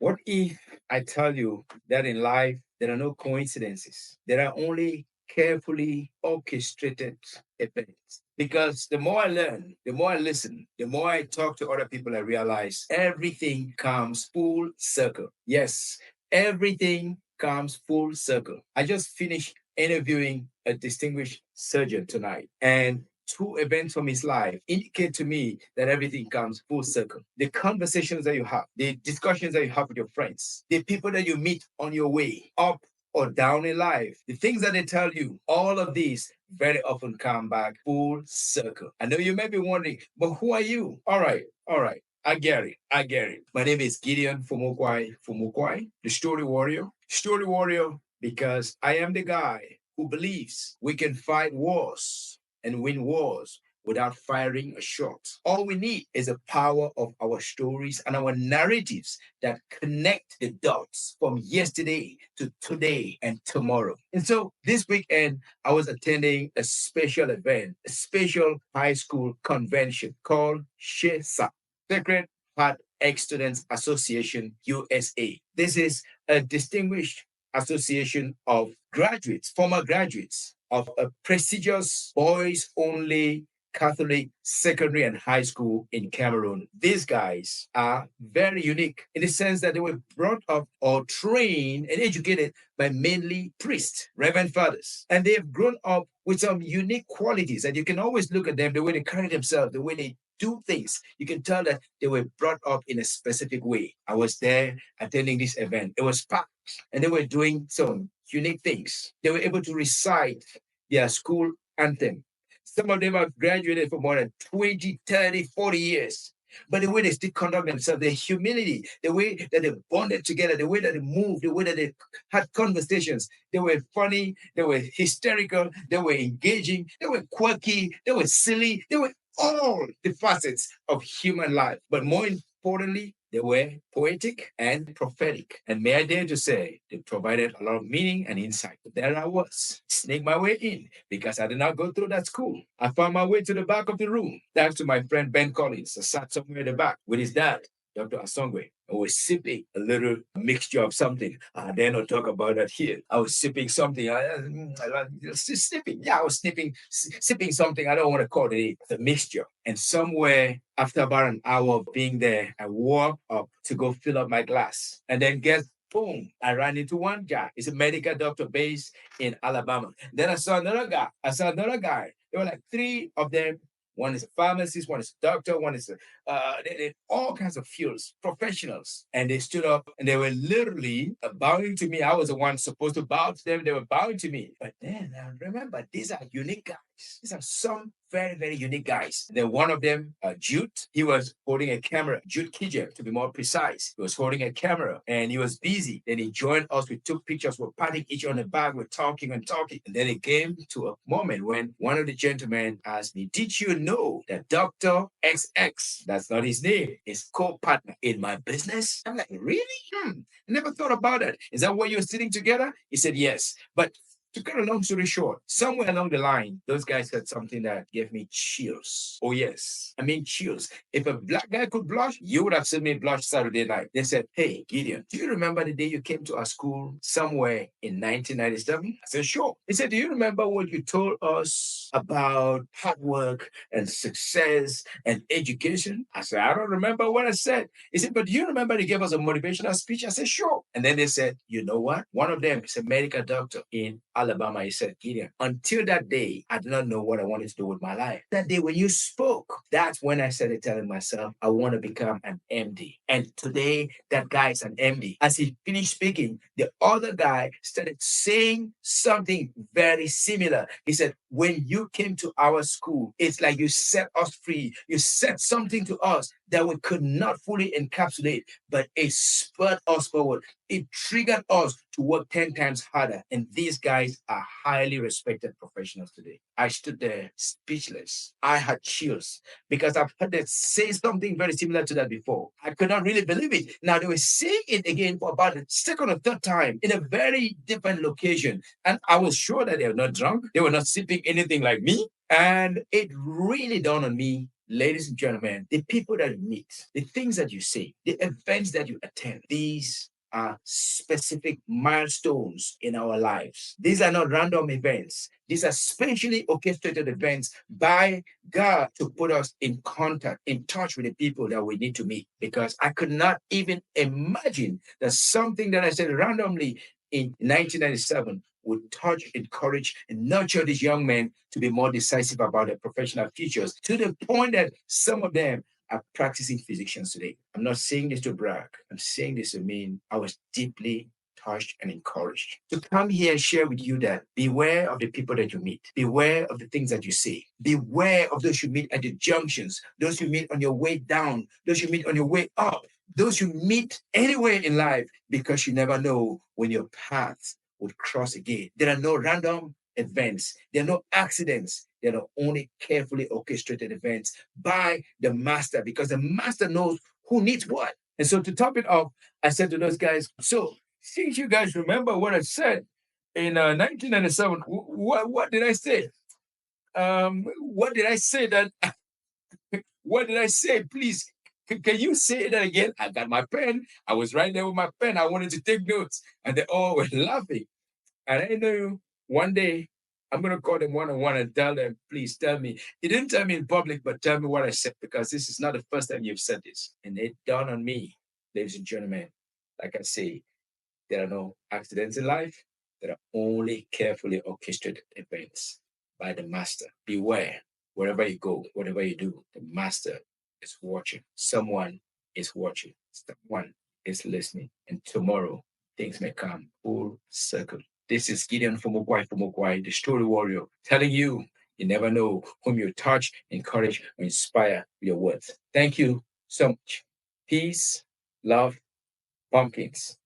What if I tell you that in life there are no coincidences? There are only carefully orchestrated events. Because the more I learn, the more I listen, the more I talk to other people, I realize everything comes full circle. Yes, everything comes full circle. I just finished interviewing a distinguished surgeon tonight, and two events from his life indicate to me that everything comes full circle. The conversations that you have, the discussions that you have with your friends, the people that you meet on your way up or down in life, the things that they tell you, all of these very often come back full circle. I know you may be wondering, but who are you? All right. I get it. I get it. My name is Gideon Fumukwai, the story warrior. Story warrior because I am the guy who believes we can fight wars and win wars without firing a shot. All we need is the power of our stories and our narratives that connect the dots from yesterday to today and tomorrow. And so this weekend, I was attending a special event, a special high school convention called SHESA, Sacred Heart Ex Students Association USA. This is a distinguished association of graduates, former graduates of a prestigious boys only Catholic secondary and high school in Cameroon. These guys are very unique in the sense that they were brought up or trained and educated by mainly priests, reverend fathers, and they have grown up with some unique qualities. And you can always look at them, the way they carry themselves, the way they do things. You can tell that they were brought up in a specific way. I was there attending this event. It was packed, and they were doing some unique things. They were able to recite their school anthem. Some of them have graduated for more than 20, 30, 40 years. But the way they still conduct themselves, their humility, the way that they bonded together, the way that they moved, the way that they had conversations, they were funny, they were hysterical, they were engaging, they were quirky, they were silly, they were all the facets of human life. But more importantly, they were poetic and prophetic. And may I dare to say, they provided a lot of meaning and insight. But there I was, snake my way in because I did not go through that school. I found my way to the back of the room, thanks to my friend Ben Collins. I sat somewhere in the back with his dad, Dr. Asongwe. I was sipping a little mixture of something. I dare not talk about that here. I was sipping something. Sipping. Yeah, I was sipping something. I don't want to call it a mixture. And somewhere after about an hour of being there, I walked up to go fill up my glass. And then guess boom, I ran into one guy. He's a medical doctor based in Alabama. Then I saw another guy. There were like three of them. One is a pharmacist, one is a doctor, one is they all kinds of fields, professionals. And they stood up and they were literally bowing to me. I was the one supposed to bow to them. They were bowing to me. But then I remember these are unique guys. These are some very, very unique guys. Then one of them, Jude, he was holding a camera. Jude Kijem, to be more precise. He was holding a camera and he was busy. Then he joined us. We took pictures. We're patting each on the back. We're talking and talking. And then it came to a moment when one of the gentlemen asked me, did you know that Dr. XX, that's not his name, is co-partner in my business? I'm like, really? I never thought about that. Is that why you're sitting together? He said, yes. But to cut a long story short, somewhere along the line, those guys said something that gave me chills. Oh, yes. I mean, chills. If a black guy could blush, you would have seen me blush Saturday night. They said, hey, Gideon, do you remember the day you came to our school somewhere in 1997? I said, sure. He said, do you remember what you told us about hard work and success and education? I said, I don't remember what I said. He said, but do you remember they gave us a motivational speech? I said, sure. And then they said, you know what? One of them is a medical doctor in Alabama. He said, Gideon, until that day, I did not know what I wanted to do with my life. That day when you spoke, that's when I started telling myself, I want to become an MD. And today, that guy is an MD. As he finished speaking, the other guy started saying something very similar. He said, when you came to our school, it's like you set us free. You said something to us that we could not fully encapsulate, but it spurred us forward. It triggered us to work 10 times harder. And these guys are highly respected professionals today. I stood there speechless. I had chills because I've heard them say something very similar to that before. I could not really believe it. Now they were saying it again for about the second or third time in a very different location. And I was sure that they were not drunk. They were not sipping anything like me. And it really dawned on me ladies and gentlemen, the people that you meet, the things that you say, the events that you attend, these are specific milestones in our lives. These are not random events. These are specially orchestrated events by God to put us in contact, in touch with the people that we need to meet. Because I could not even imagine that something that I said randomly in 1997 would touch, encourage, and nurture these young men to be more decisive about their professional futures to the point that some of them are practicing physicians today. I'm not saying this to brag. I'm saying this to mean I was deeply touched and encouraged to come here and share with you that beware of the people that you meet, beware of the things that you say, beware of those you meet at the junctions, those you meet on your way down, those you meet on your way up, those you meet anywhere in life, because you never know when your paths would cross again. There are no random events, there are no accidents. There are only carefully orchestrated events by the master, because the master knows who needs what. And so to top it off, I said to those guys, so since you guys remember what I said in 1997, what did I say? What did I say that? What did I say? Please, can you say that again? I got my pen. I was right there with my pen. I wanted to take notes, and they all were laughing. And I knew one day I'm going to call them one on one and tell them, please tell me. He didn't tell me in public, but tell me what I said, because this is not the first time you've said this. And it dawned on me, ladies and gentlemen, like I say, there are no accidents in life. There are only carefully orchestrated events by the master. Beware, wherever you go, whatever you do, the master is watching. Someone is watching. Someone is listening. And tomorrow, things may come full circle. This is Gideon from Okwai, the story warrior, telling you, you never know whom you touch, encourage, or inspire with your words. Thank you so much. Peace, love, pumpkins.